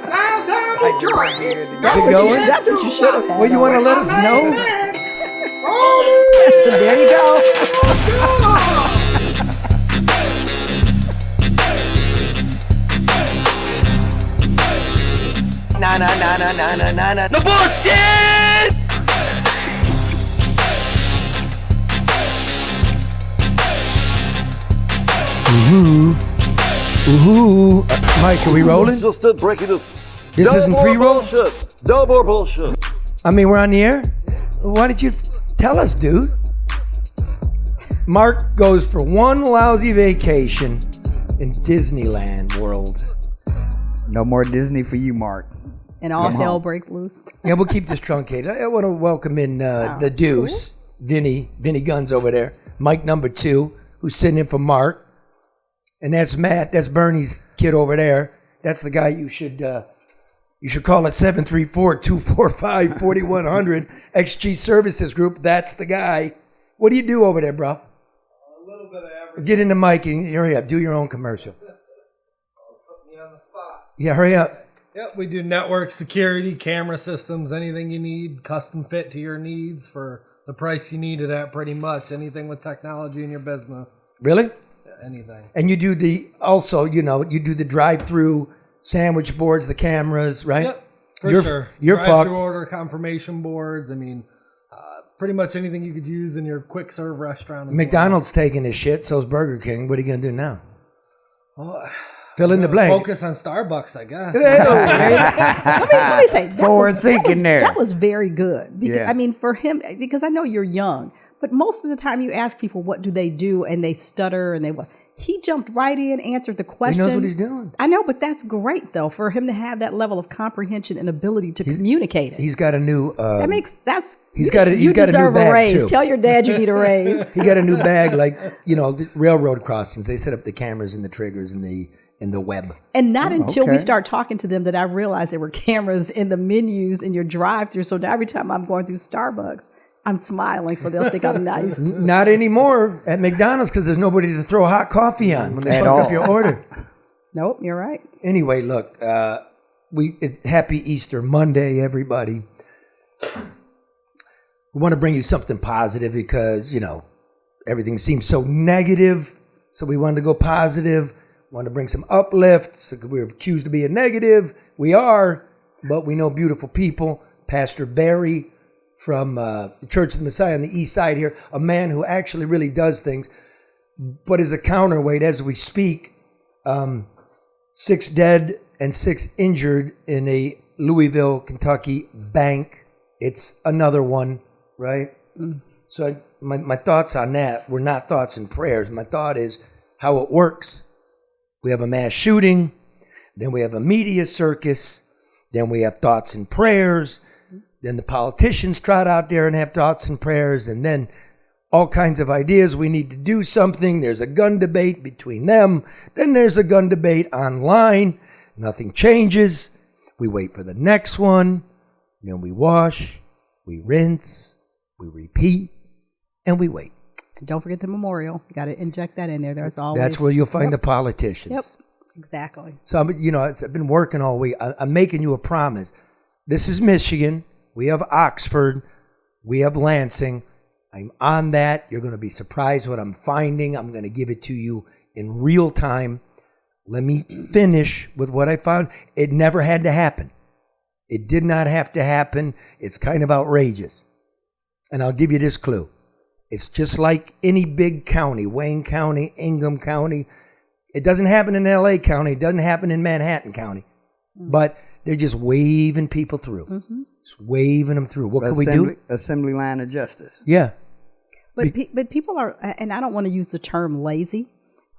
Downtown Detroit. That's what you should have had. Well, you want to let us know? There you go. Na. No bullshit! Ooh. Mike, are we rolling? Just breaking this. This isn't pre-roll? No more bullshit. I mean, we're on the air? Why did you tell us, dude? Mark goes for one lousy vacation in Disneyland World. No more Disney for you, Mark. And all hell breaks loose. Yeah, we'll keep this truncated. I want to welcome in the Deuce, cool. Vinny Guns over there. Mike number 2, who's sitting in for Mark. And that's Matt. That's Bernie's kid over there. That's the guy you should call at 734-245-4100. XG Services Group. That's the guy. What do you do over there, bro? A little bit of everything. Get in the mic and hurry up. Do your own commercial. Put me on the spot. Yeah, hurry up. Yep, we do network security, camera systems, anything you need, custom fit to your needs for the price you need it at, pretty much. Anything with technology in your business. Really? Anything. And you do the drive-through sandwich boards, the cameras, right? Yep, for sure. You're fucked. Drive-through order confirmation boards. I mean, pretty much anything you could use in your quick serve restaurant. As McDonald's taking his shit, so's Burger King. What are you going to do now? Well, fill in the blank. Focus on Starbucks, I guess. Let me say, that was very good. Yeah. I mean, for him, because I know you're young, but most of the time you ask people, what do they do? And they stutter and he jumped right in, answered the question. He knows what he's doing. I know, but that's great though, for him to have that level of comprehension and ability to communicate it. He's got a new. You new deserve bag a raise. too. Tell your dad you need a raise. He got a new bag, like the railroad crossings. They set up the cameras and the triggers and the web. And not until we start talking to them that I realized there were cameras in the menus in your drive-through. So now every time I'm going through Starbucks, I'm smiling so they'll think I'm nice. Not anymore at McDonald's because there's nobody to throw hot coffee on when they fuck up your order. Nope, you're right. Anyway, look, happy Easter Monday, everybody. We want to bring you something positive because, everything seems so negative. So we wanted to go positive. Want to bring some uplift. So we're accused of being negative. We are, but we know beautiful people. Pastor Barry from the Church of the Messiah on the east side here, a man who actually really does things, but as a counterweight, as we speak, 6 dead and 6 injured in a Louisville, Kentucky bank. It's another one, right? Mm. So my thoughts on that were not thoughts and prayers. My thought is how it works. We have a mass shooting, then we have a media circus, then we have thoughts and prayers, then the politicians trot out there and have thoughts and prayers, and then all kinds of ideas. We need to do something. There's a gun debate between them. Then there's a gun debate online. Nothing changes. We wait for the next one. Then we wash, we rinse, we repeat, and we wait. And don't forget the memorial. You got to inject that in there. That's where you'll find the politicians. Yep, exactly. So, I've been working all week. I'm making you a promise. This is Michigan. We have Oxford. We have Lansing. I'm on that. You're going to be surprised what I'm finding. I'm going to give it to you in real time. Let me finish with what I found. It never had to happen. It did not have to happen. It's kind of outrageous. And I'll give you this clue. It's just like any big county, Wayne County, Ingham County. It doesn't happen in LA County. It doesn't happen in Manhattan County. But they're just waving people through. Mm-hmm. Just waving them through. What can we do? Assembly line of justice. Yeah. But people are, and I don't want to use the term lazy.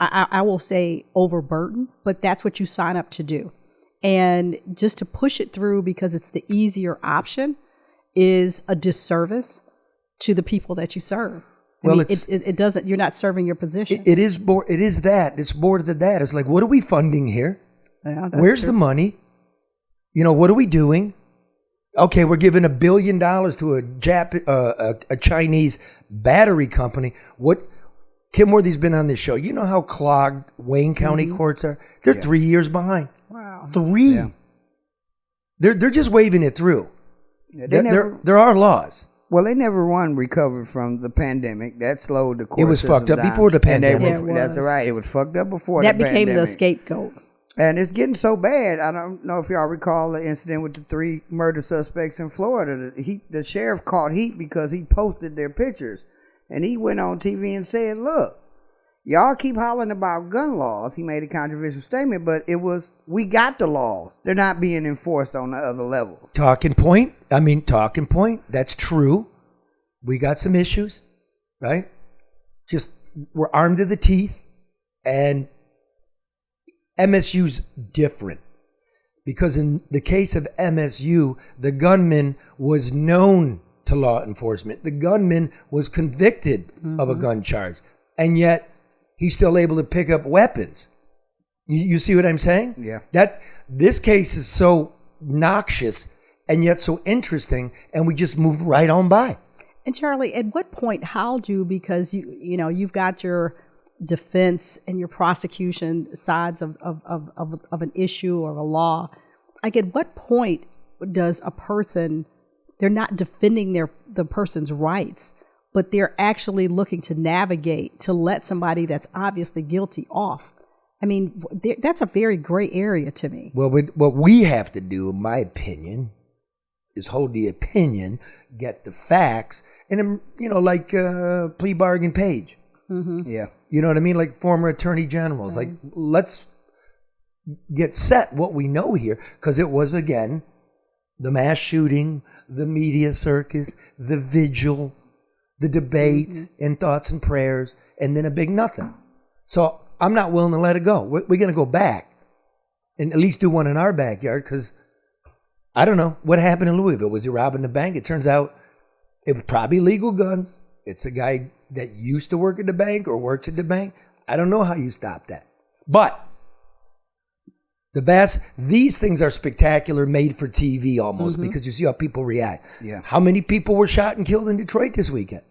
I will say overburdened, but that's what you sign up to do. And just to push it through because it's the easier option is a disservice to the people that you serve. It doesn't, you're not serving your position. It is that. It's more than that. It's like, what are we funding here? Yeah, Where's the money? What are we doing? Okay, we're giving $1 billion to a Chinese battery company. What Kim Worthy's been on this show. You know how clogged Wayne County courts are? They're 3 years behind. Wow. 3. Yeah. They're just waving it through. Yeah, There are laws. well, they never recovered from the pandemic. That slowed the court It was system fucked up down. before the And they pandemic. were- Yeah, it that's was. right. It was fucked up before That the became the pandemic. scapegoat. And it's getting so bad. I don't know if y'all recall the incident with the 3 murder suspects in Florida. The sheriff caught heat because he posted their pictures. And he went on TV and said, look, y'all keep hollering about gun laws. He made a controversial statement, but it was, we got the laws. They're not being enforced on the other levels. Talking point. That's true. We got some issues, right? Just we're armed to the teeth, and MSU's different. Because in the case of MSU, the gunman was known to law enforcement. The gunman was convicted of a gun charge, and yet he's still able to pick up weapons. You see what I'm saying? Yeah. That this case is so noxious and yet so interesting, and we just moved right on by. And Charlie, at what point, because you've got your defense and your prosecution sides of an issue or a law, like at what point does a person, they're not defending the person's rights, but they're actually looking to navigate to let somebody that's obviously guilty off? I mean, that's a very gray area to me. Well, what we have to do, in my opinion, is hold the opinion, get the facts, and like plea bargain page. Yeah. You know what I mean? Like former attorney generals. Like, let's get set what we know here, because it was, again, the mass shooting, the media circus, the vigil, the debates and thoughts and prayers, and then a big nothing. So I'm not willing to let it go. We're going to go back and at least do one in our backyard, because I don't know what happened in Louisville. Was he robbing the bank? It turns out it was probably legal guns. It's a guy that used to work at the bank or works at the bank. I don't know how you stop that. But these things are spectacular, made for TV almost, because you see how people react. Yeah. How many people were shot and killed in Detroit this weekend?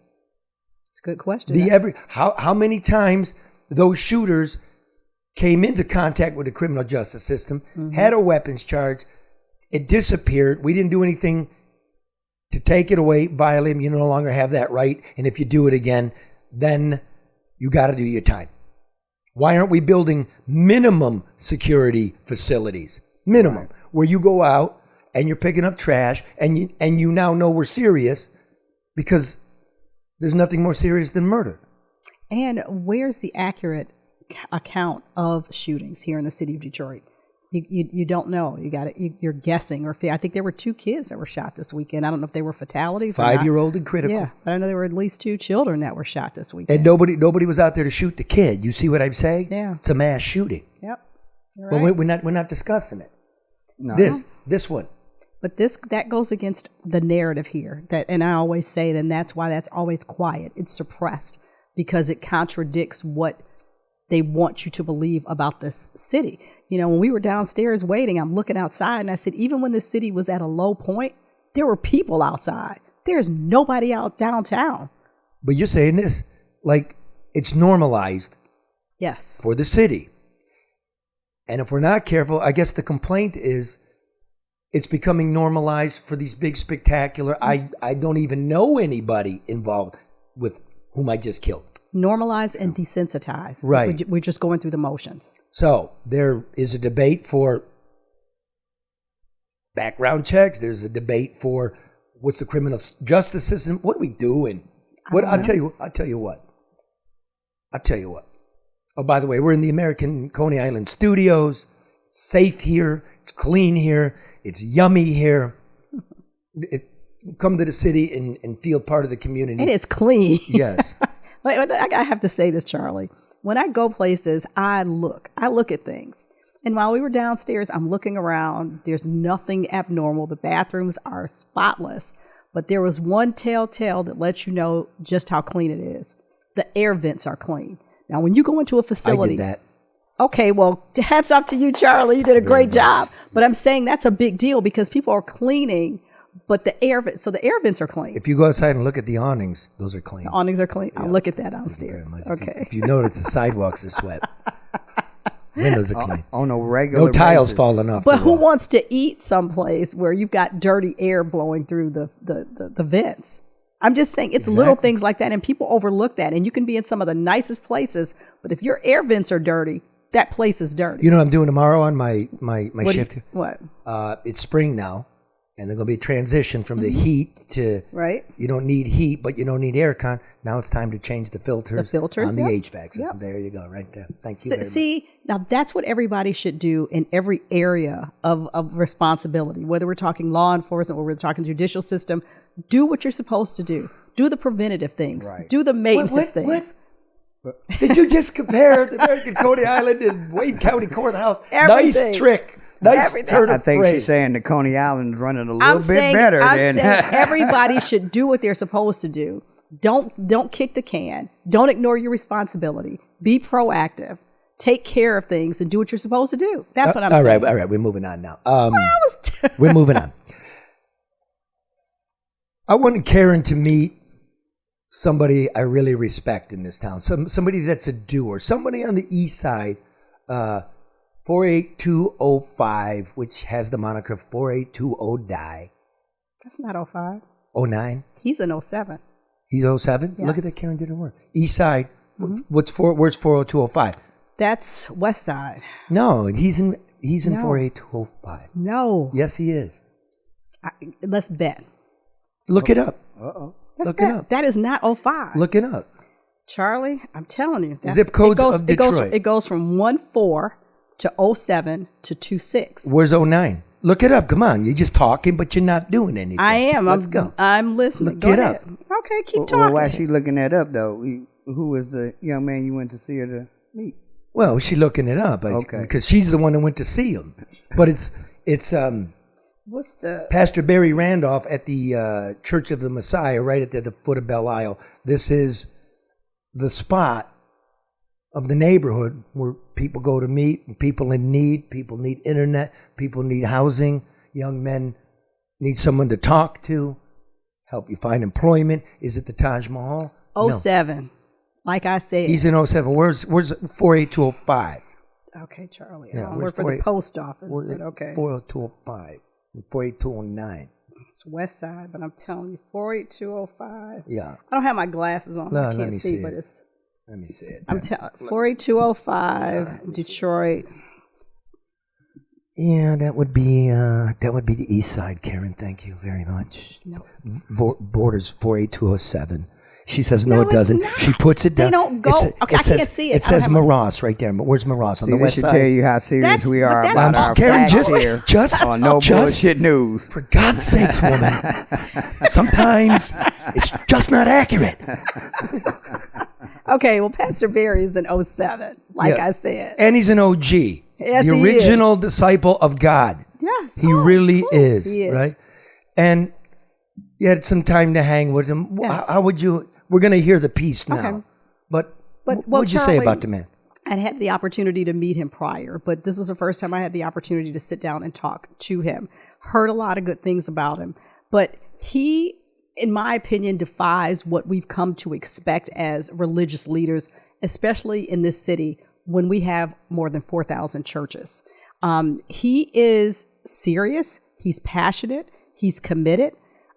It's a good question. How many times those shooters came into contact with the criminal justice system, had a weapons charge, it disappeared. We didn't do anything to take it away, violate them. You no longer have that right. And if you do it again, then you got to do your time. Why aren't we building minimum security facilities? Minimum, where you go out and you're picking up trash, and you now know we're serious, because there's nothing more serious than murder. And where's the accurate account of shootings here in the city of Detroit? You don't know. You're guessing or I think there were 2 kids that were shot this weekend. I don't know if they were fatalities. 5-year-old and critical. Yeah, but I know there were at least 2 children that were shot this weekend. And nobody was out there to shoot the kid. You see what I'm saying? Yeah. It's a mass shooting. Yep. You're But right. we're not discussing it. No. This one. But that goes against the narrative here. And I always say that that's why that's always quiet. It's suppressed because it contradicts what they want you to believe about this city. When we were downstairs waiting, I'm looking outside and I said, even when the city was at a low point, there were people outside. There's nobody out downtown. But you're saying this, like it's normalized Yes. for the city. And if we're not careful, I guess the complaint is it's becoming normalized for these big spectacular, I don't even know anybody involved with whom I just killed. Normalize and desensitize. Right. We're just going through the motions. So there is a debate for background checks. There's a debate for what's the criminal justice system. What are we doing? I'll tell you what. Oh, by the way, we're in the American Coney Island studios. It's safe here. It's clean here. It's yummy here. Come to the city and feel part of the community. And it's clean. Yes. I have to say this, Charlie. When I go places, I look at things. And while we were downstairs, I'm looking around. There's nothing abnormal. The bathrooms are spotless. But there was one telltale that lets you know just how clean it is. The air vents are clean. Now, when you go into a facility. I did that. Okay, well, hats off to you, Charlie. You did a great job. But I'm saying that's a big deal because people are cleaning, But the air vents are clean. If you go outside and look at the awnings, those are clean. The awnings are clean. I'll look at that downstairs. Okay. If you notice, the sidewalks are swept. Windows are clean. On a regular No tiles basis. falling off. But the who wall. wants to eat someplace where you've got dirty air blowing through the vents? I'm just saying it's little things like that, and people overlook that. And you can be in some of the nicest places, but if your air vents are dirty, that place is dirty. You know what I'm doing tomorrow on my What do shift? you- what? It's spring now, and there's going to be a transition from the heat to Right. You don't need heat, but you don't need air con. Now it's time to change the filters. The filters, on the yep. HVAC system. Yep. There you go, right there. Thank you very much. See, now that's what everybody should do in every area of responsibility, whether we're talking law enforcement or we're talking judicial system. Do what you're supposed to do. Do the preventative things. Right. Do the maintenance things. Did you just compare the American Coney Island and Wayne County Courthouse? Everything. Nice trick. Nice Everything. turn I of think phrase. she's saying the Coney Island's running a little I'm bit saying, better I'm than saying everybody should do what they're supposed to do. Don't kick the can. Don't ignore your responsibility. Be proactive. Take care of things and do what you're supposed to do. That's what I'm saying. All right. We're moving on now. was We're moving on. I wanted Karen to meet somebody I really respect in this town. Somebody that's a doer. Somebody on the east side, 48205, which has the moniker 4820-DIE. That's not 05. 09? He's in 07. He's 07? Look at Yes. that, Karen did her work. East side, where's 40205? That's West Side. No, he's in No. 48205. No. Yes, he is. Let's bet. Look it up. Let's Look bet. it up. That is not 05. Look it up. Charlie, I'm telling you. Zip codes of Detroit. It goes from 14 to 07 to 26. Where's 09? Look it up. Come on. You're just talking, but you're not doing anything. I am. Let's go. I'm listening. Look Go it ahead. up. Okay, keep Well, talking. why is she looking that up though? Who was the young man you went to see her to meet? Well, she's looking it up. Okay. Because she's the one that went to see him. But it's What's the... Pastor Barry Randolph at the Church of the Messiah, right at the foot of Belle Isle. This is the spot of the neighborhood where people go to meet, people in need, people need internet, people need housing, young men need someone to talk to, help you find employment. Is it the Taj Mahal? 07. Like I said. He's in 07. Where's 48205? Okay, Charlie. Yeah, I don't where's work for the 48 post office, but okay. 40205 and 48209. It's West Side, but I'm telling you, 48205. Yeah. I don't have my glasses on. No, I let can't me see, see but it. it's... Let me see it. I'm telling 48205, Detroit. Yeah, that would be the east side, Karen. Thank you very much. No, Borders 48207. She says no, No, it doesn't. it's not. She puts it They down. don't go- okay, I can't see it. I It don't says have my- Maross right there. Where's Maross on See, the this west should side? tell you how serious That's- we but are that's- about I'm our Karen, facts just- here just- on no just- bullshit news. For God's sakes, woman. Sometimes it's just not accurate. okay, well, Pastor Barry is in 07, like Yeah. I said. And he's an OG. Yes, the he original disciple of God. Yes. He Oh, really cool. is, He is. right? And you had some time to hang with him. Yes. How would you? We're going to hear the piece now. Okay. But But, what would you say Charlie, about the man? I'd had the opportunity to meet him prior, but this was the first time I had the opportunity to sit down and talk to him. Heard a lot of good things about him, but he, in my opinion, defies what we've come to expect as religious leaders, especially in this city when we have more than 4,000 churches. He is serious, he's passionate, he's committed,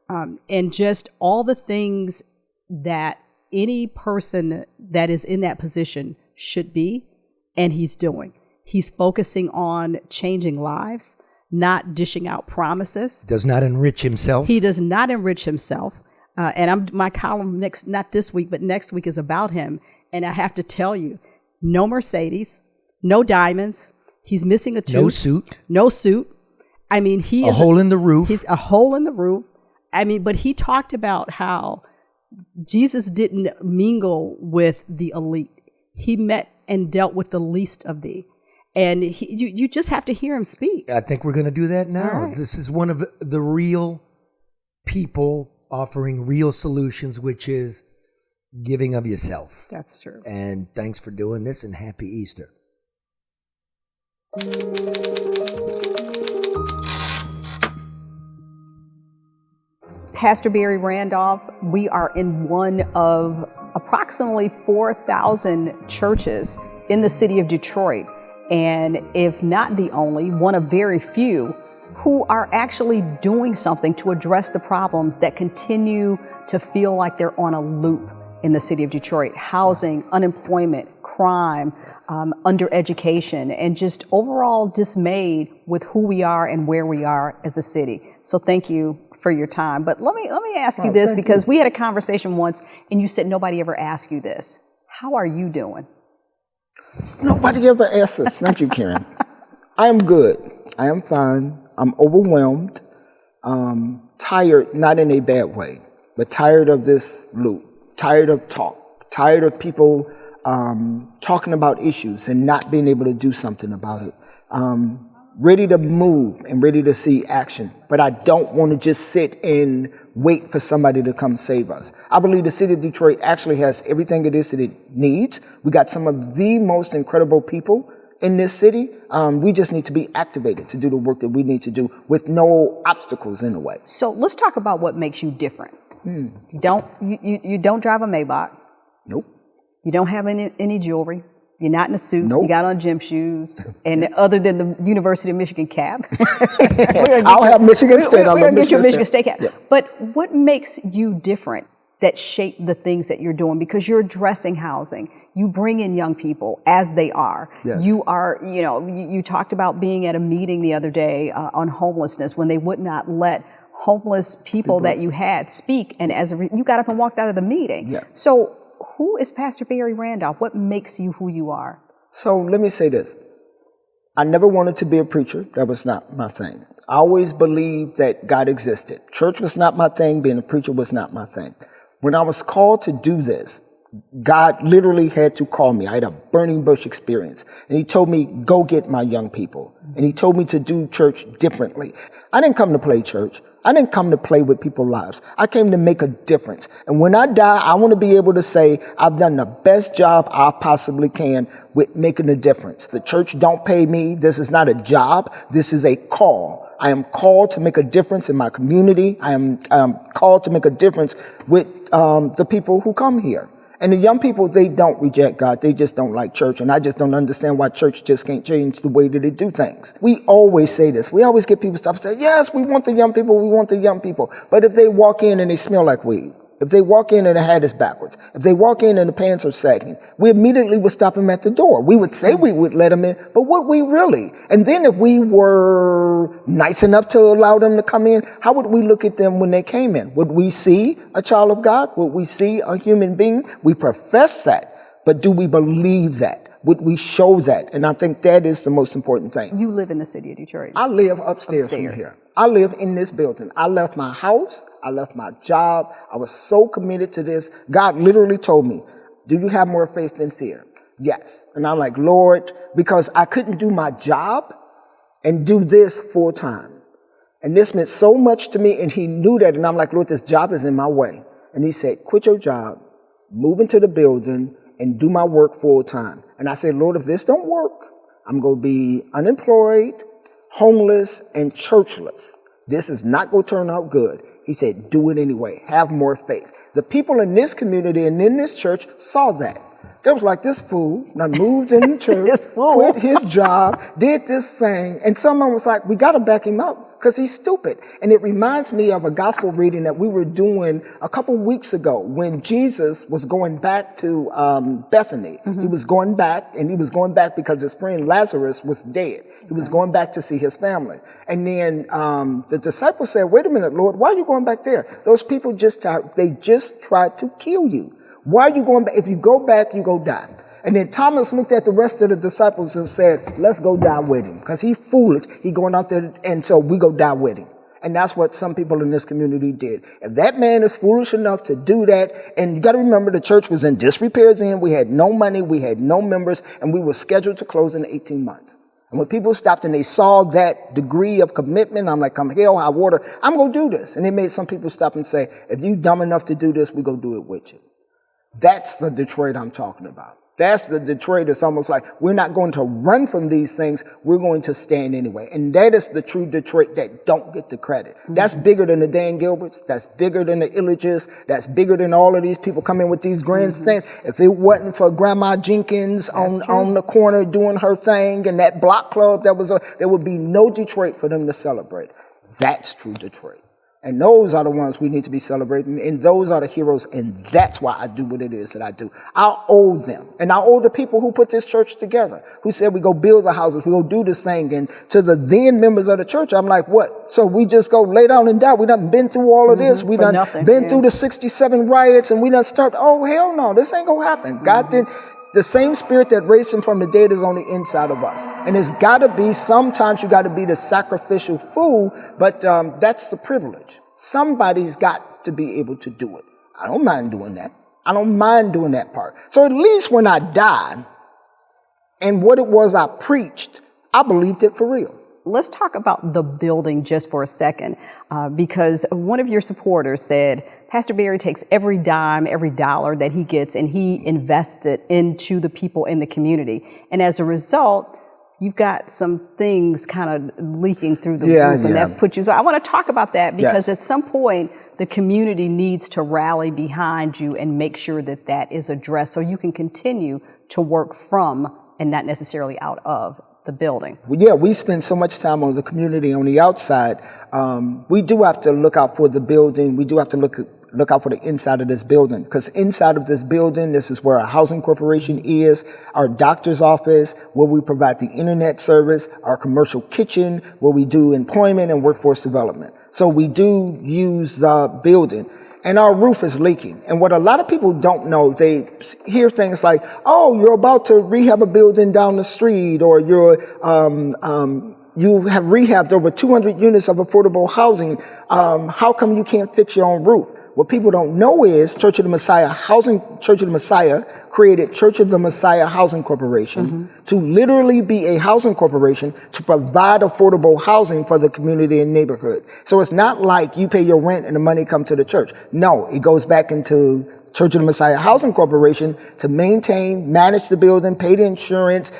and just all the things that any person that is in that position should be, and he's doing. He's focusing on changing lives, not dishing out promises. Does not enrich himself. He does not enrich himself. My column not this week, but next week is about him. And I have to tell you, no Mercedes, no diamonds. He's missing a tooth. No suit. No suit. I mean, he A is hole in the roof. He's a hole in the roof. I mean, but he talked about how Jesus didn't mingle with the elite. He met and dealt with the least of thee. And you just have to hear him speak. I think we're going to do that now. All right. This is one of the real people offering real solutions, which is giving of yourself. That's true. And thanks for doing this, and happy Easter. Pastor Barry Randolph, we are in one of approximately 4,000 churches in the city of Detroit. And if not the only, one of very few who are actually doing something to address the problems that continue to feel like they're on a loop in the city of Detroit: housing, unemployment, crime, undereducation, and just overall dismayed with who we are and where we are as a city. So thank you for your time. But let me ask you this, because we had a conversation once and you said nobody ever asked you this. How are you doing? Nobody ever asks us. Thank you, Karen. I am good. I am fine. I'm overwhelmed. Tired, not in a bad way, but tired of this loop. Tired of talk. Tired of people talking about issues and not being able to do something about it. Ready to move and ready to see action. But I don't want to just sit and wait for somebody to come save us. I believe the city of Detroit actually has everything it is that it needs. We got some of the most incredible people in this city. We just need to be activated to do the work that we need to do with no obstacles in the way. So let's talk about what makes you different. You don't drive a Maybach. Nope. You don't have any jewelry. You're not in a suit. Nope. You got on gym shoes. And other than the University of Michigan cap. I'll have Michigan State. We're going to get you a Michigan State cap. Yeah. But what makes you different that shape the things that you're doing? Because you're addressing housing. You bring in young people as they are. Yes. You are, you talked about being at a meeting the other day on homelessness when they would not let homeless people that you had speak. And you got up and walked out of the meeting. Yeah. So who is Pastor Barry Randolph? What makes you who you are? So let me say this. I never wanted to be a preacher. That was not my thing. I always believed that God existed. Church was not my thing. Being a preacher was not my thing. When I was called to do this, God literally had to call me. I had a burning bush experience. And he told me, go get my young people. And he told me to do church differently. I didn't come to play church. I didn't come to play with people's lives. I came to make a difference. And when I die, I want to be able to say, I've done the best job I possibly can with making a difference. The church don't pay me. This is not a job. This is a call. I am called to make a difference in my community. I am called to make a difference with the people who come here. And the young people, they don't reject God. They just don't like church. And I just don't understand why church just can't change the way that they do things. We always say this. We always get people stuff say, yes, we want the young people. We want the young people. But if they walk in and they smell like weed, if they walk in and the hat is backwards, if they walk in and the pants are sagging, we immediately would stop them at the door. We would say we would let them in, but would we really? And then if we were nice enough to allow them to come in, how would we look at them when they came in? Would we see a child of God? Would we see a human being? We profess that, but do we believe that? Would we show that? And I think that is the most important thing. You live in the city of Detroit. I live upstairs from here. I live in this building. I left my house. I left my job. I was so committed to this. God literally told me, do you have more faith than fear? Yes. And I'm like, Lord, because I couldn't do my job and do this full time. And this meant so much to me. And he knew that. And I'm like, Lord, this job is in my way. And he said, quit your job, move into the building and do my work full time. And I said, Lord, if this don't work, I'm going to be unemployed, homeless, and churchless. This is not going to turn out good. He said, do it anyway. Have more faith. The people in this community and in this church saw that. They was like, this fool now moved in the church, quit his job, did this thing. And someone was like, we got to back him up because he's stupid. And it reminds me of a gospel reading that we were doing a couple weeks ago when Jesus was going back to Bethany. Mm-hmm. He was going back, and he was going back because his friend Lazarus was dead. He was going back to see his family. And then the disciples said, wait a minute, Lord, why are you going back there? Those people just tried to kill you. Why are you going back? If you go back, you go die. And then Thomas looked at the rest of the disciples and said, let's go die with him. Because he's foolish. He going out there, and so we go die with him. And that's what some people in this community did. If that man is foolish enough to do that, and you got to remember the church was in disrepair then. We had no money. We had no members. And we were scheduled to close in 18 months. And when people stopped and they saw that degree of commitment, I'm like, come hell, high water, I'm going to do this. And it made some people stop and say, if you dumb enough to do this, we're going to do it with you. That's the Detroit I'm talking about. That's the Detroit. It's almost like we're not going to run from these things. We're going to stand anyway. And that is the true Detroit that don't get the credit. That's bigger than the Dan Gilberts. That's bigger than the Illages. That's bigger than all of these people coming with these grandstands. If it wasn't for Grandma Jenkins on the corner doing her thing and that block club, there would be no Detroit for them to celebrate. That's true Detroit. And those are the ones we need to be celebrating, and those are the heroes, and that's why I do what it is that I do. I owe them, and I owe the people who put this church together, who said we go build the houses, we go do this thing, and to the then members of the church, I'm like, what? So we just go lay down and die? We done been through all of this. We done been through the 67 riots, and we done started, oh, hell no, this ain't gonna happen. God didn't. The same spirit that raised him from the dead is on the inside of us. And it's got to be, sometimes you got to be the sacrificial fool, but that's the privilege. Somebody's got to be able to do it. I don't mind doing that. I don't mind doing that part. So at least when I died and what it was I preached, I believed it for real. Let's talk about the building just for a second, because one of your supporters said, Pastor Barry takes every dime, every dollar that he gets, and he invests it into the people in the community. And as a result, you've got some things kind of leaking through the roof, and that's put you. So I want to talk about that because at some point, the community needs to rally behind you and make sure that that is addressed so you can continue to work from and not necessarily out of the building. Well, yeah, we spend so much time on the community on the outside. We do have to look out for the building. We do have to look out for the inside of this building, because inside of this building, this is where our housing corporation is, our doctor's office, where we provide the internet service, our commercial kitchen, where we do employment and workforce development. So we do use the building. And our roof is leaking. And what a lot of people don't know, they hear things like, oh, you're about to rehab a building down the street, or you have rehabbed over 200 units of affordable housing. How come you can't fix your own roof? What people don't know is Church of the Messiah created Church of the Messiah Housing Corporation to literally be a housing corporation to provide affordable housing for the community and neighborhood. So it's not like you pay your rent and the money comes to the church. No, it goes back into Church of the Messiah Housing Corporation to maintain, manage the building, pay the insurance,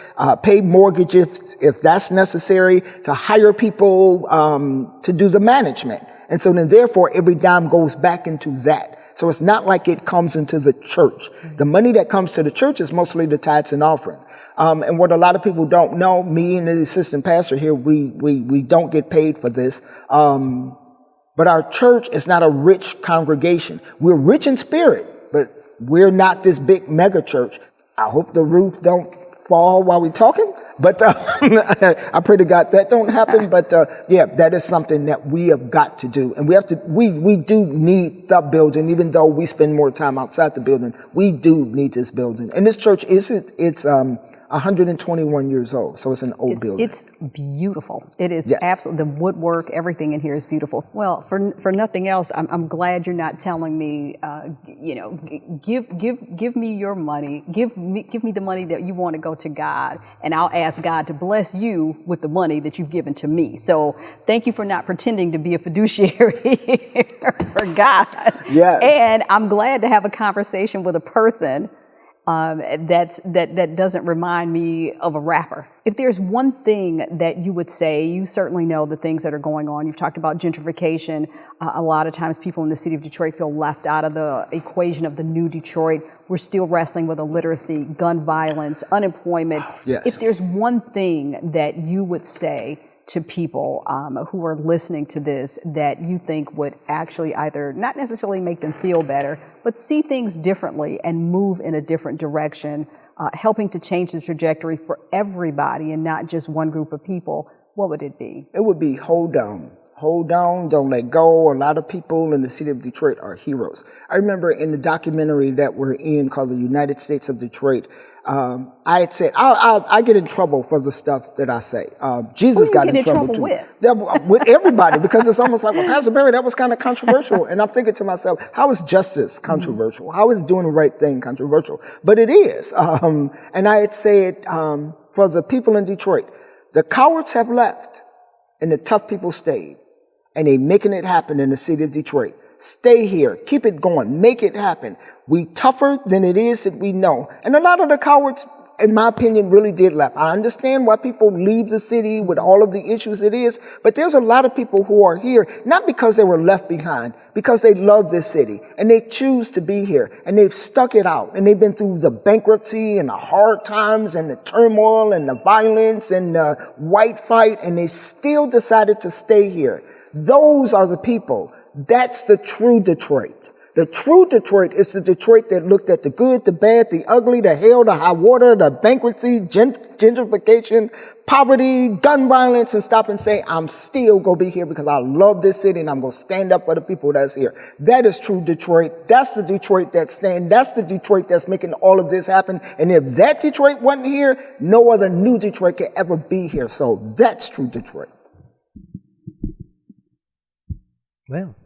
pay mortgage if that's necessary, to hire people to do the management. And so then therefore every dime goes back into that. So it's not like it comes into the church. The money that comes to the church is mostly the tithes and offering. And what a lot of people don't know, me and the assistant pastor here, we don't get paid for this. But our church is not a rich congregation. We're rich in spirit, but we're not this big mega church. I hope the roof don't fall while we're talking, but I pray to God that don't happen. But yeah, that is something that we have got to do, and we do need the building, even though we spend more time outside the building. We do need this building, and this church it's 121 years old, so it's an old building. It's beautiful. It is absolutely, the woodwork, everything in here is beautiful. Well, for nothing else, I'm glad you're not telling me, give me your money, give me the money that you want to go to God, and I'll ask God to bless you with the money that you've given to me. So thank you for not pretending to be a fiduciary for God. Yes. And I'm glad to have a conversation with a person that doesn't remind me of a rapper. If there's one thing that you would say, you certainly know the things that are going on. You've talked about gentrification. A lot of times people in the city of Detroit feel left out of the equation of the new Detroit. We're still wrestling with illiteracy, gun violence, unemployment. Yes. If there's one thing that you would say to people who are listening to this that you think would actually either not necessarily make them feel better, but see things differently and move in a different direction, helping to change the trajectory for everybody and not just one group of people, what would it be? It would be hold on. Hold on, don't let go. A lot of people in the city of Detroit are heroes. I remember in the documentary that we're in called The United States of Detroit, I had said, I get in trouble for the stuff that I say. Jesus got in trouble too. With everybody, because it's almost like, well, Pastor Barry, that was kind of controversial. And I'm thinking to myself, how is justice controversial? How is doing the right thing controversial? But it is. And I had said, for the people in Detroit, the cowards have left and the tough people stayed. And they making it happen in the city of Detroit. Stay here. Keep it going. Make it happen. We tougher than it is that we know. And a lot of the cowards, in my opinion, really did left. I understand why people leave the city with all of the issues it is, but there's a lot of people who are here, not because they were left behind, because they love this city and they choose to be here and they've stuck it out and they've been through the bankruptcy and the hard times and the turmoil and the violence and the white fight, and they still decided to stay here. Those are the people. That's the true Detroit. The true Detroit is the Detroit that looked at the good, the bad, the ugly, the hell, the high water, the bankruptcy, gentrification, poverty, gun violence, and stop and say, I'm still going to be here because I love this city and I'm going to stand up for the people that's here. That is true Detroit. That's the Detroit that's staying. That's the Detroit that's making all of this happen. And if that Detroit wasn't here, no other new Detroit could ever be here. So that's true Detroit. Well,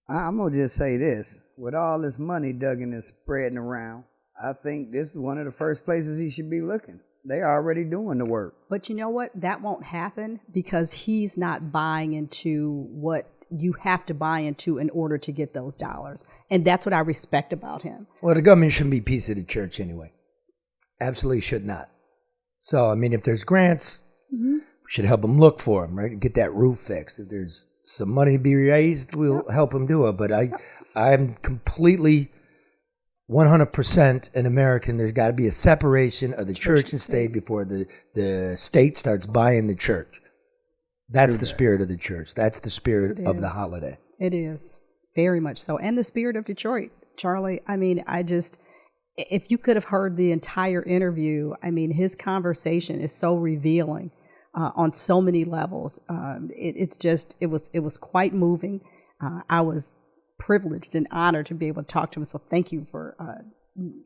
I'm going to just say this. With all this money Duggan is spreading around, I think this is one of the first places he should be looking. They already doing the work. But you know what? That won't happen because he's not buying into what you have to buy into in order to get those dollars. And that's what I respect about him. well, the government shouldn't be a piece of the church anyway. Absolutely should not. So, I mean, if there's grants, we should help them look for them, right? Get that roof fixed. If there's some money to be raised, we'll help them do it. But I'm completely 100% an American. There's got to be a separation of the church and state before the state starts buying the church. That's the spirit of the church. That's the spirit of the holiday. It is. Very much so. And the spirit of Detroit, Charlie. I mean, if you could have heard the entire interview, I mean, his conversation is so revealing. On so many levels, it was quite moving. I was privileged and honored to be able to talk to him. So thank you for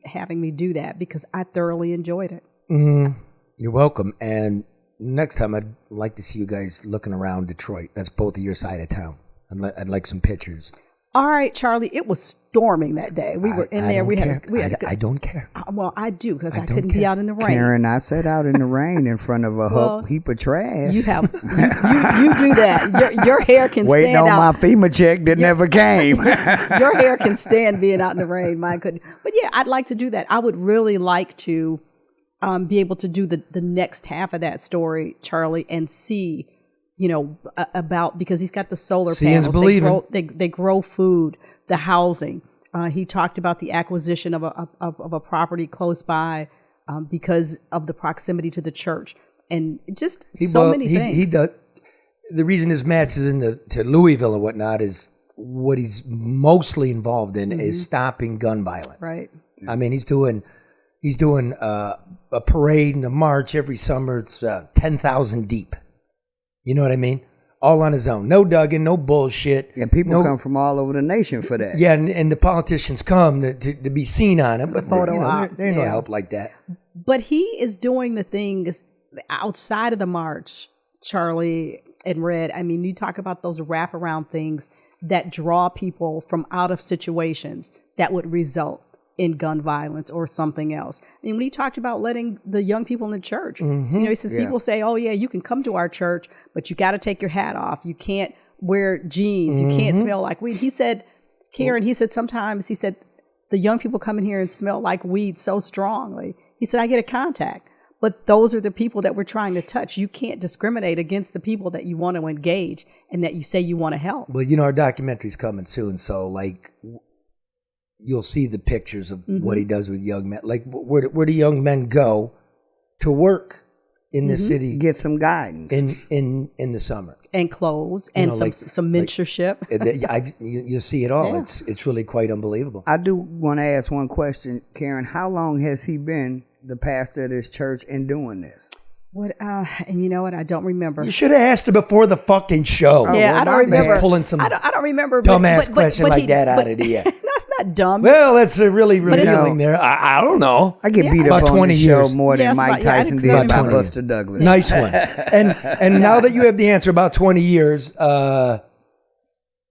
having me do that because I thoroughly enjoyed it. You're welcome. And next time, I'd like to see you guys looking around Detroit. That's both of your side of town. I'd like some pictures. All right, Charlie. It was storming that day. We were in there. I don't care. Well, I do because I couldn't be out in the rain. Karen, I sat out in the rain in front of a heap of trash. You have you do that. Your hair can waiting stand on out. my FEMA check that never came. Your hair can stand being out in the rain. Mine couldn't. But yeah, I'd like to do that. I would really like to be able to do the next half of that story, Charlie, and see. About because he's got the solar Seeing's panels. believing. They grow food, the housing. He talked about the acquisition of a property close by because of the proximity to the church, and just many things. He does. The reason his match is to Louisville and whatnot is what he's mostly involved in is stopping gun violence. Right. I mean, he's doing a parade and a march every summer. It's 10,000 deep. You know what I mean? All on his own. No Duggan, no bullshit. And people come from all over the nation for that. Yeah, and the politicians come to be seen on it. But photo there ain't no help like that. But he is doing the things outside of the march, Charlie and Red. I mean, you talk about those wraparound things that draw people from out of situations that would result in gun violence or something else. I mean, when he talked about letting the young people in the church, he says people say, oh yeah, you can come to our church, but you got to take your hat off. You can't wear jeans. You can't smell like weed. He said, Karen, sometimes the young people come in here and smell like weed so strongly. He said, I get a contact, but those are the people that we're trying to touch. You can't discriminate against the people that you want to engage and that you say you want to help. Well, our documentary's coming soon. So you'll see the pictures of what he does with young men. Like, where do young men go to work in the city? Get some guidance. In the summer. And clothes and some mentorship. You'll see it all. Yeah. It's really quite unbelievable. I do want to ask one question, Karen. How long has he been the pastor of this church and doing this? What? And you know what? I don't remember. You should have asked her before the fucking show. Yeah, I don't remember. Just pulling some I don't remember. Dumbass question like that out of the air. That's not dumb. Well, that's really revealing there. I don't know. I get beat up about on 20 the years. show more than Mike Tyson did by Buster Douglas. Nice one. And now that you have the answer about 20 years,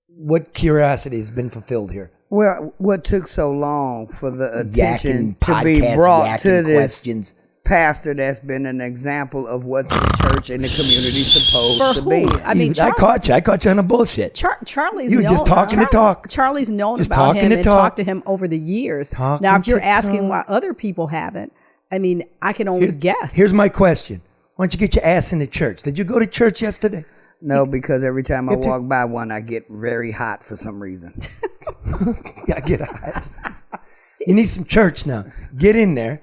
what curiosity has been fulfilled here? Well, what took so long for the attention to be brought to this? Questions. pastor that's been an example of what the church and the community supposed to be. I mean, I caught you on the bullshit. Charlie's You were just talking to talk. Charlie's known Just about talking him to and talk. talked to him over the years. Talking Now, if you're to asking talk. why other people haven't, I mean, I can only guess. Here's my question. Why don't you get your ass in the church? Did you go to church yesterday? No, because every time I If you- walk by one, I get very hot for some reason. Yeah, get out. You need some church now. Get in there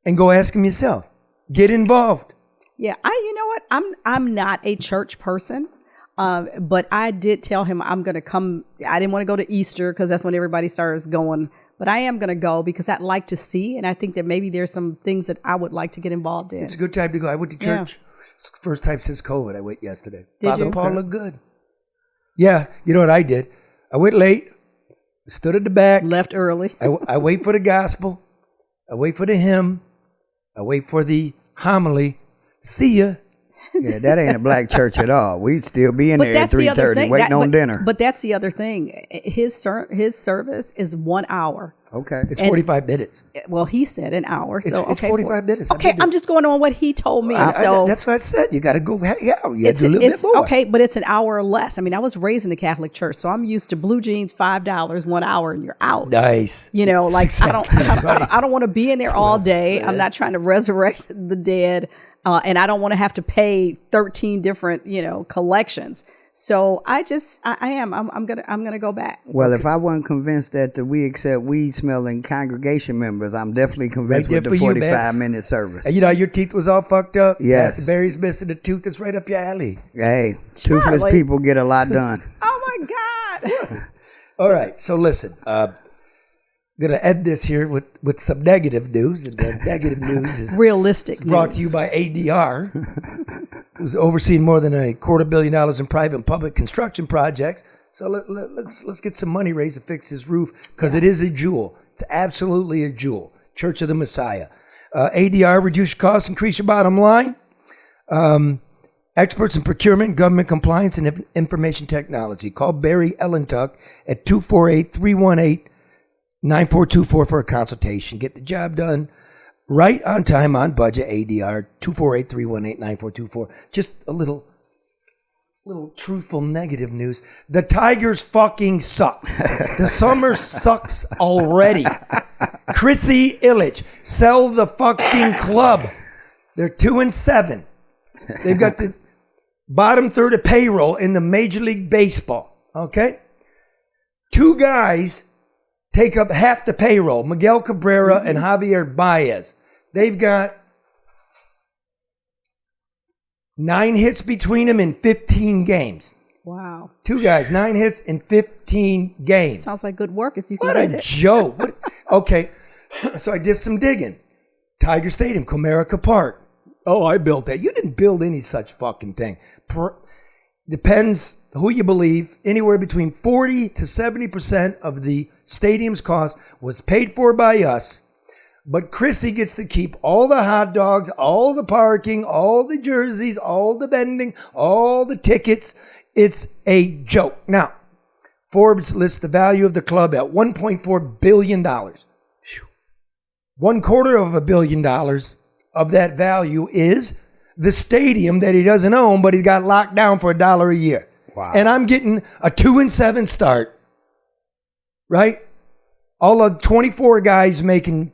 and go ask him yourself. Get involved. Yeah, you know what? I'm not a church person, but I did tell him I'm going to come. I didn't want to go to Easter because that's when everybody starts going. But I am going to go because I'd like to see, and I think that maybe there's some things that I would like to get involved in. It's a good time to go. I went to church. It's the first time since COVID. I went yesterday. Did Father you? Paul looked good. Yeah, you know what I did? I went late, stood at the back. Left early. I wait for the gospel. I wait for the hymn. I wait for the homily. See ya. Yeah, that ain't a black church at all. We'd still be in But there at that's the other 3:30 thing. waiting on dinner. But that's the other thing. His service is 1 hour. Okay. It's 45 minutes. Well, he said an hour. So It's okay, 45 minutes. Okay, I'm just going on what he told me. So that's what I said. You got to go hang out. You it's do a little bit more. okay, but it's an hour or less. I mean, I was raised in the Catholic Church, so I'm used to blue jeans, $5, 1 hour, and you're out. Nice. You know, like Exactly right. I don't want to be in there all day. I'm not trying to resurrect the dead, and I don't want to have to pay 13 different, collections. So I'm gonna go back. Well, if I wasn't convinced that we accept weed smelling congregation members, I'm definitely convinced Right with there the for you, man. 45-minute service. And your teeth was all fucked up? Yes. Pastor Barry's missing a tooth that's right up your alley. Hey, toothless Charlie. people get a lot done. Oh my God! All right. So listen, going to end this here with some negative news. And the negative news is Realistic brought news. to you by ADR, who's overseeing more than $250 million in private and public construction projects. So let's get some money raised to fix his roof because it is a jewel. It's absolutely a jewel. Church of the Messiah. ADR, reduce your costs, increase your bottom line. Experts in procurement, government compliance, and information technology. Call Barry Ellentuck at 248-318-9424 for a consultation. Get the job done right on time, on budget. ADR 248-318-9424. Just a little truthful negative news. The Tigers fucking suck. The summer sucks already. Chrissy Illich, sell the fucking club. They're 2-7. They've got the bottom third of payroll in the Major League Baseball. Okay? 2 guys take up half the payroll. Miguel Cabrera and Javier Baez. They've got 9 hits between them in 15 games. Wow. 2 guys, 9 hits in 15 games. Sounds like good work if you can What get a it. joke. Okay, so I did some digging. Tiger Stadium, Comerica Park. Oh, I built that. You didn't build any such fucking thing. Depends who you believe. Anywhere between 40 to 70% of the stadium's cost was paid for by us. But Chrissy gets to keep all the hot dogs, all the parking, all the jerseys, all the vending, all the tickets. It's a joke. Now, Forbes lists the value of the club at $1.4 billion. $250 million of that value is the stadium that he doesn't own, but he got locked down for $1 a year. Wow. And I'm getting a 2-7 start, right? All of 24 guys making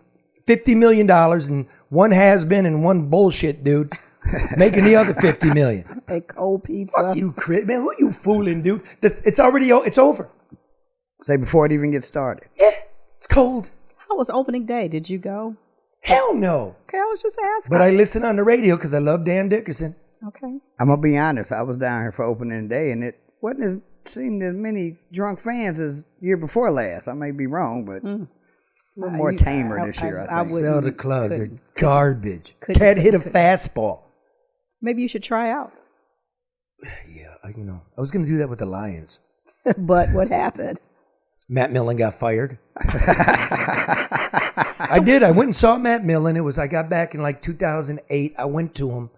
$50 million, and one has been and one bullshit dude making the other $50 million. A cold pizza. Fuck you, Chris. Man, what you fooling, dude? It's over. Say before it even gets started. Yeah, it's cold. How was opening day? Did you go? Hell no. Okay, I was just asking. But I listen on the radio because I love Dan Dickerson. Okay. I'm going to be honest. I was down here for opening day, and it seemed as many drunk fans as year before last. I may be wrong, but a little more tamer this year, I think. Sell the club. They're garbage. Can't hit a fastball. Maybe you should try out. Yeah, I was going to do that with the Lions. But what happened? Matt Millen got fired. I did. I went and saw Matt Millen. I got back in like 2008. I went to him.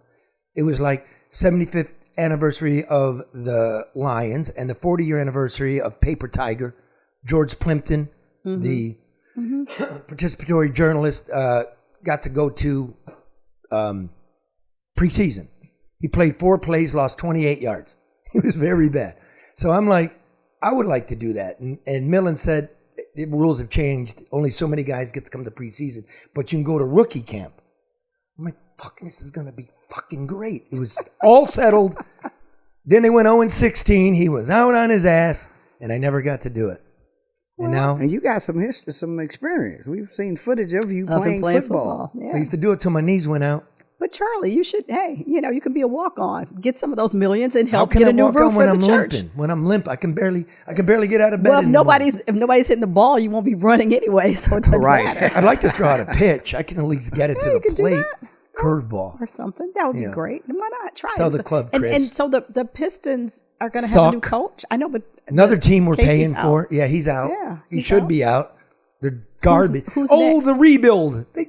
It was like 75th anniversary of the Lions and the 40-year anniversary of Paper Tiger. George Plimpton, the participatory journalist, got to go to preseason. He played 4 plays, lost 28 yards. He was very bad. So I'm like, I would like to do that. And Millen said the rules have changed. Only so many guys get to come to preseason, but you can go to rookie camp. I'm like, fuck, this is going to be fucking great. It was all settled. Then they went 0-16. He was out on his ass, and I never got to do it. And now, and you got some history, some experience. We've seen footage of you playing football. Yeah. I used to do it till my knees went out. But Charlie, you should, you can be a walk-on. Get some of those millions and How help can get I a new walk roof on for when the I'm church. limping? When I'm limp, I can barely get out of bed. Well, in the morning. if nobody's hitting the ball, you won't be running anyway, so it doesn't matter. I'd like to throw out a pitch. I can at least get it to you the could do plate. that. Curveball. Or something. That would be great. Why not? Try Sell it. the club, and Chris. so the Pistons are going to have a new Suck. coach. I know, but Another team we're Casey's paying out. for. Yeah, he's out. Yeah, he he's should out. be out. They're garbage. Who's the next? rebuild. They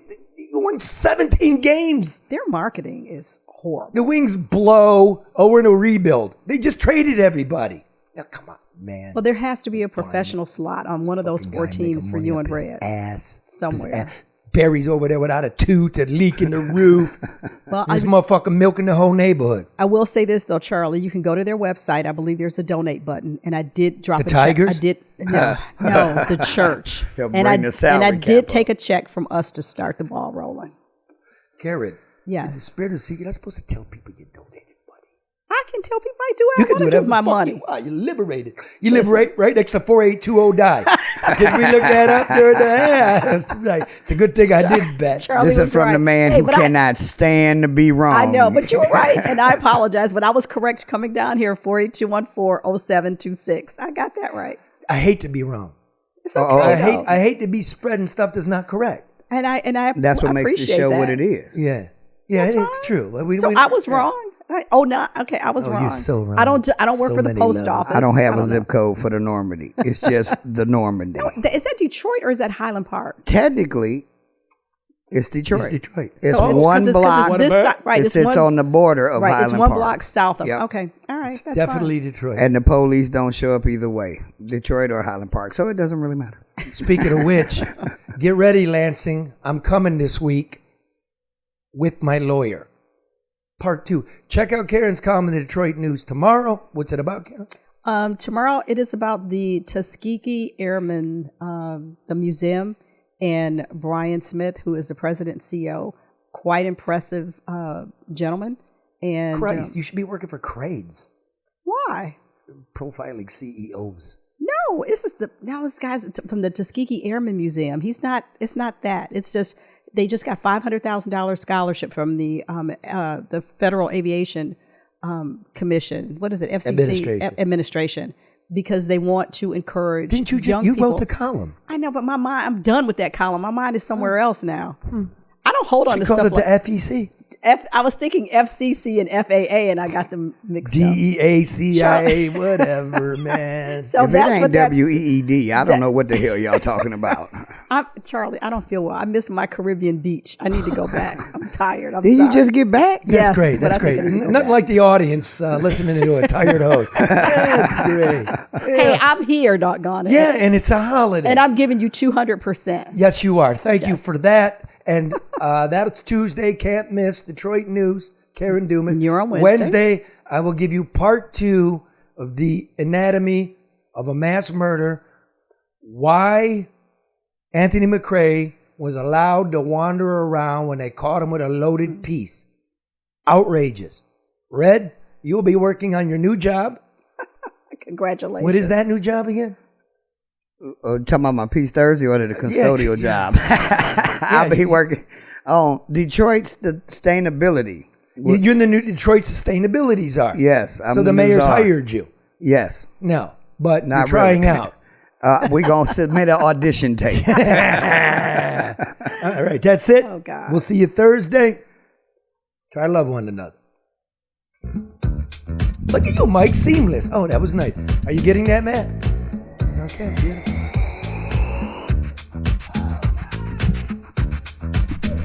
won 17 games. Their marketing is horrible. The Wings blow. Oh, we're in a rebuild. They just traded everybody. Now, come on, man. Well, there has to be a professional slot on one of those 4 teams for you and Red. Ass. Somewhere. Barry's over there without a tooth and leaking the roof. Well, This motherfucker milking the whole neighborhood. I will say this though, Charlie. You can go to their website. I believe there's a donate button, and I did drop The a check. Tigers? I did no, the church. He'll and bring the salary I cap did up. take a check from us to start the ball rolling. Karen, in the Yes, spirit of secret, you're not supposed to tell people you donated money. I can tell people I do. You I can want do to whatever give my the fuck money. you want. You're liberated. You live right next to 4820 die. Did we look that up during the that's right. It's a good thing I did bet. Charlie This is was from right. the man Hey, who but cannot stand to be wrong. I know, but you were right, and I apologize. But I was correct coming down here. 48214-0726. I got that right. I hate to be wrong. It's okay. I hate to be spreading stuff that's not correct. And I That's what makes the appreciate show that. what it is. Yeah. Yeah, That's it's fine. true. So I was wrong. I was wrong. You're so wrong. I don't work So for the many post levels. office. I don't have a know. zip code for the Normandy. It's just the Normandy. Is that Detroit or is that Highland Park? Technically, it's Detroit. It's Detroit. It's So it's- one 'cause it's block. this side, right? It It's sits one, on the border of right. Highland It's one Park. block south of. Yep. Okay, all right. That's Definitely fine. Detroit. And the police don't show up either way, Detroit or Highland Park. So it doesn't really matter. Speaking of which, get ready, Lansing. I'm coming this week with my lawyer. Part 2. Check out Karen's column in the Detroit News tomorrow. What's it about, Karen? Tomorrow it is about the Tuskegee Airmen, the museum, and Brian Smith, who is the president and CEO. Quite impressive gentleman. And Christ, you should be working for Crades, why? profiling CEOs. No, this guy's from the Tuskegee Airmen Museum. It's not that. It's just they just got $500,000 scholarship from the Federal Aviation Commission. What is it? FCC administration, because they want to encourage. Didn't you young you people. wrote the column? I know, but my mind. I'm done with that column. My mind is somewhere else now. I don't hold on She to called stuff it like the FEC. I was thinking FCC and FAA, and I got them mixed up. DEA, CIA, whatever, man. So If it that's ain't what that's. WEED, I don't know what the hell y'all talking about. Charlie, I don't feel well. I miss my Caribbean beach. I need to go back. I'm tired. I'm Did sorry. you just get back? That's Yes, great. but That's I think great. I need to go Nothing back. like the audience listening to a tired host. That's great. Hey, I'm here, doggone it. Yeah, and it's a holiday. And I'm giving you 200%. Yes, you are. Thank you Yes. for that. And that's Tuesday. Can't miss Detroit News. Karen Dumas. You're on Wednesday. I will give you part 2 of the anatomy of a mass murder. Why Anthony McRae was allowed to wander around when they caught him with a loaded piece. Outrageous. Red, you'll be working on your new job. Congratulations. What is that new job again? Talking about my Peace Thursday or the custodial job. I'll be working on Detroit's sustainability. You're in the new Detroit Sustainability Czar. Yes. I'm So the new mayor's czar. hired you. Yes. No, but Not you're trying really. out. We're going to submit an audition tape. All right, that's it. Oh, God. We'll see you Thursday. Try to love one another. Look at you, Mike. Seamless. Oh, that was nice. Are you getting that, Matt? Okay, beautiful.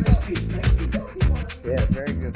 Next piece. Yeah, very good.